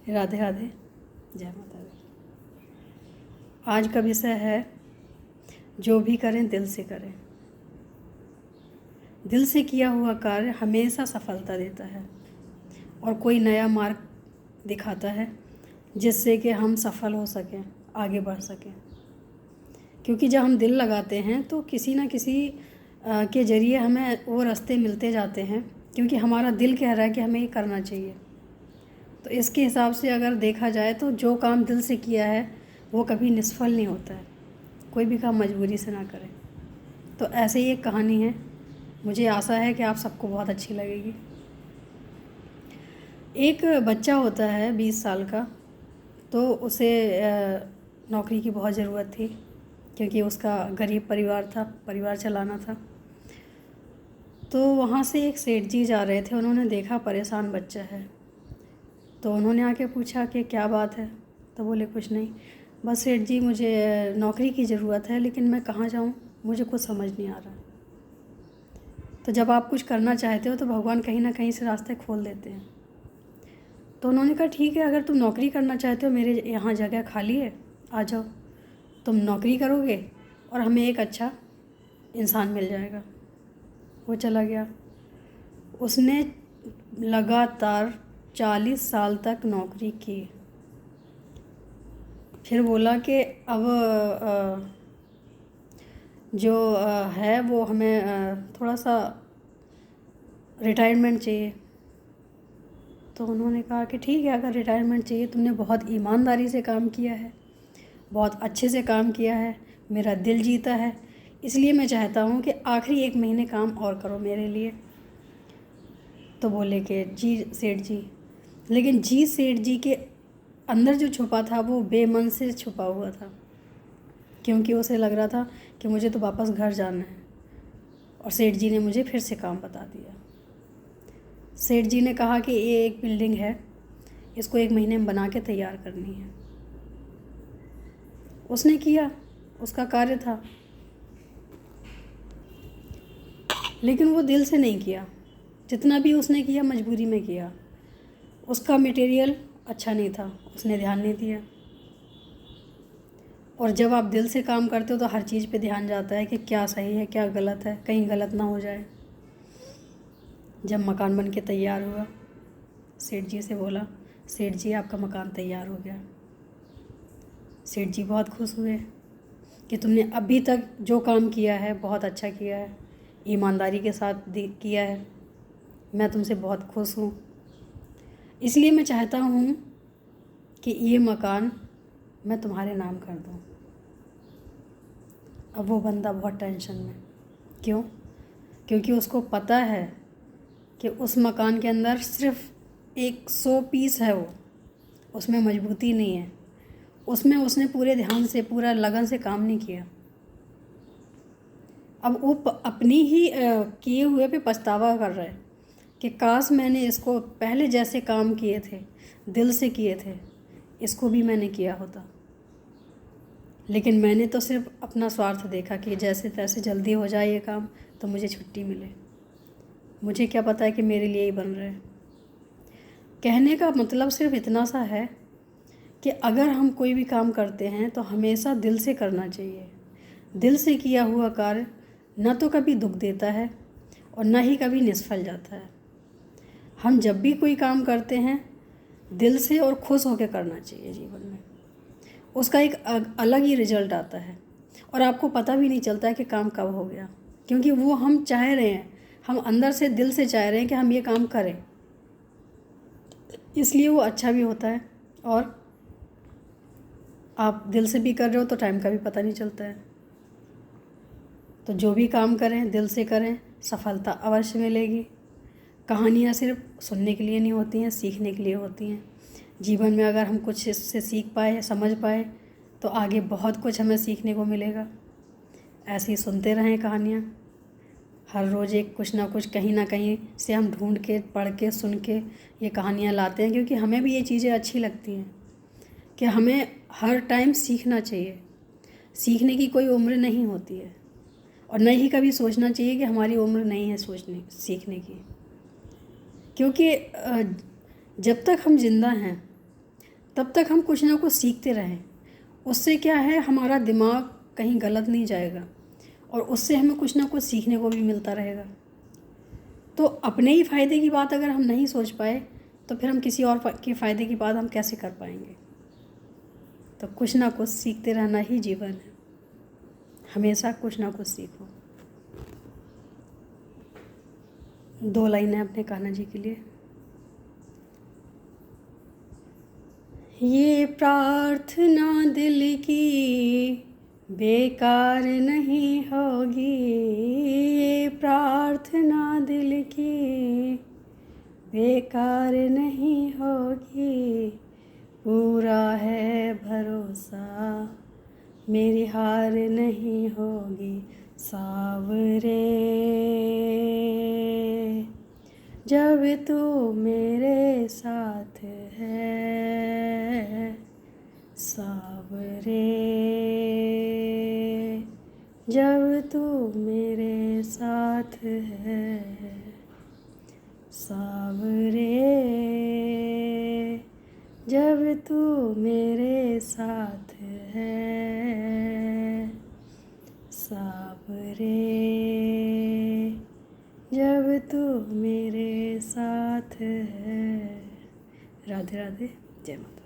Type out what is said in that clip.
राधे राधे, जय माता दी। आज का विषय है जो भी करें दिल से करें। दिल से किया हुआ कार्य हमेशा सफलता देता है और कोई नया मार्ग दिखाता है जिससे कि हम सफल हो सकें, आगे बढ़ सकें। क्योंकि जब हम दिल लगाते हैं तो किसी न किसी के ज़रिए हमें वो रास्ते मिलते जाते हैं, क्योंकि हमारा दिल कह रहा है कि हमें ये करना चाहिए। तो इसके हिसाब से अगर देखा जाए तो जो काम दिल से किया है वो कभी निष्फल नहीं होता है। कोई भी काम मजबूरी से ना करें। तो ऐसे ही एक कहानी है, मुझे आशा है कि आप सबको बहुत अच्छी लगेगी। एक बच्चा होता है 20 साल का, तो उसे नौकरी की बहुत ज़रूरत थी, क्योंकि उसका गरीब परिवार था, परिवार चलाना था। तो वहाँ से एक सेठ जी जा रहे थे, उन्होंने देखा परेशान बच्चा है, तो उन्होंने आके पूछा कि क्या बात है। तो बोले कुछ नहीं, बस सेठ जी मुझे नौकरी की ज़रूरत है, लेकिन मैं कहाँ जाऊँ, मुझे कुछ समझ नहीं आ रहा। तो जब आप कुछ करना चाहते हो तो भगवान कहीं ना कहीं से रास्ते खोल देते हैं। तो उन्होंने कहा ठीक है, अगर तुम नौकरी करना चाहते हो, मेरे यहाँ जगह खाली है, आ जाओ, तुम नौकरी करोगे और हमें एक अच्छा इंसान मिल जाएगा। वो चला गया। उसने लगातार 40 साल तक नौकरी की। फिर बोला कि अब जो है वो हमें थोड़ा सा रिटायरमेंट चाहिए। तो उन्होंने कहा कि ठीक है, अगर रिटायरमेंट चाहिए, तुमने बहुत ईमानदारी से काम किया है, बहुत अच्छे से काम किया है, मेरा दिल जीता है, इसलिए मैं चाहता हूँ कि आखिरी 1 महीने काम और करो मेरे लिए। तो बोले कि जी सेठ जी, लेकिन जी सेठ जी के अंदर जो छुपा था वो बेमन से छुपा हुआ था, क्योंकि उसे लग रहा था कि मुझे तो वापस घर जाना है और सेठ जी ने मुझे फिर से काम बता दिया। सेठ जी ने कहा कि ये एक बिल्डिंग है, इसको 1 महीने में बना के तैयार करनी है। उसने किया, उसका कार्य था, लेकिन वो दिल से नहीं किया। जितना भी उसने किया मजबूरी में किया। उसका मटेरियल अच्छा नहीं था, उसने ध्यान नहीं दिया। और जब आप दिल से काम करते हो तो हर चीज़ पे ध्यान जाता है कि क्या सही है, क्या गलत है, कहीं गलत ना हो जाए। जब मकान बन के तैयार हुआ, सेठ जी से बोला, सेठ जी आपका मकान तैयार हो गया। सेठ जी बहुत खुश हुए कि तुमने अभी तक जो काम किया है बहुत अच्छा किया है, ईमानदारी के साथ किया है, मैं तुमसे बहुत खुश हूँ, इसलिए मैं चाहता हूँ कि ये मकान मैं तुम्हारे नाम कर दूँ। अब वो बंदा बहुत टेंशन में। क्यों? क्योंकि उसको पता है कि उस मकान के अंदर सिर्फ एक 100 पीस है, वो उसमें मजबूती नहीं है, उसमें उसने पूरे ध्यान से, पूरा लगन से काम नहीं किया। अब वो अपनी ही किए हुए पे पछतावा कर रहा है कि काश मैंने इसको पहले जैसे काम किए थे, दिल से किए थे, इसको भी मैंने किया होता। लेकिन मैंने तो सिर्फ अपना स्वार्थ देखा कि जैसे तैसे जल्दी हो जाए ये काम तो मुझे छुट्टी मिले। मुझे क्या पता है कि मेरे लिए ही बन रहा है। कहने का मतलब सिर्फ इतना सा है कि अगर हम कोई भी काम करते हैं तो हमेशा दिल से करना चाहिए। दिल से किया हुआ कार्य न तो कभी दुख देता है और न ही कभी निष्फल जाता है। हम जब भी कोई काम करते हैं दिल से और खुश होकर करना चाहिए जीवन में, उसका एक अलग ही रिजल्ट आता है और आपको पता भी नहीं चलता है कि काम कब हो गया, क्योंकि वो हम चाह रहे हैं, हम अंदर से दिल से चाह रहे हैं कि हम ये काम करें, इसलिए वो अच्छा भी होता है। और आप दिल से भी कर रहे हो तो टाइम का भी पता नहीं चलता है। तो जो भी काम करें दिल से करें, सफलता अवश्य मिलेगी। कहानियाँ सिर्फ सुनने के लिए नहीं होती हैं, सीखने के लिए होती हैं। जीवन में अगर हम कुछ इससे सीख पाए, समझ पाए, तो आगे बहुत कुछ हमें सीखने को मिलेगा। ऐसे ही सुनते रहें कहानियाँ। हर रोज़ एक कुछ ना कुछ कहीं ना कहीं से हम ढूंढ के, पढ़ के, सुन के ये कहानियाँ लाते हैं, क्योंकि हमें भी ये चीज़ें अच्छी लगती हैं कि हमें हर टाइम सीखना चाहिए। सीखने की कोई उम्र नहीं होती है और न ही कभी सोचना चाहिए कि हमारी उम्र नहीं है सीखने की, क्योंकि जब तक हम जिंदा हैं तब तक हम कुछ ना कुछ सीखते रहें। उससे क्या है, हमारा दिमाग कहीं गलत नहीं जाएगा और उससे हमें कुछ ना कुछ सीखने को भी मिलता रहेगा। तो अपने ही फ़ायदे की बात अगर हम नहीं सोच पाए तो फिर हम किसी और के फ़ायदे की बात हम कैसे कर पाएंगे। तो कुछ ना कुछ सीखते रहना ही जीवन है, हमेशा कुछ ना कुछ सीखो। 2 लाइनें अपने कान्हा जी के लिए। ये प्रार्थना दिल की बेकार नहीं होगी, ये प्रार्थना दिल की बेकार नहीं होगी, पूरा है भरोसा मेरी हार नहीं होगी। सावरे जब तू मेरे साथ है, सावरे जब तू मेरे साथ है, सावरे जब तू मेरे साथ है, सावरे जब तू मेरे साथ है। राधे राधे, जय माता।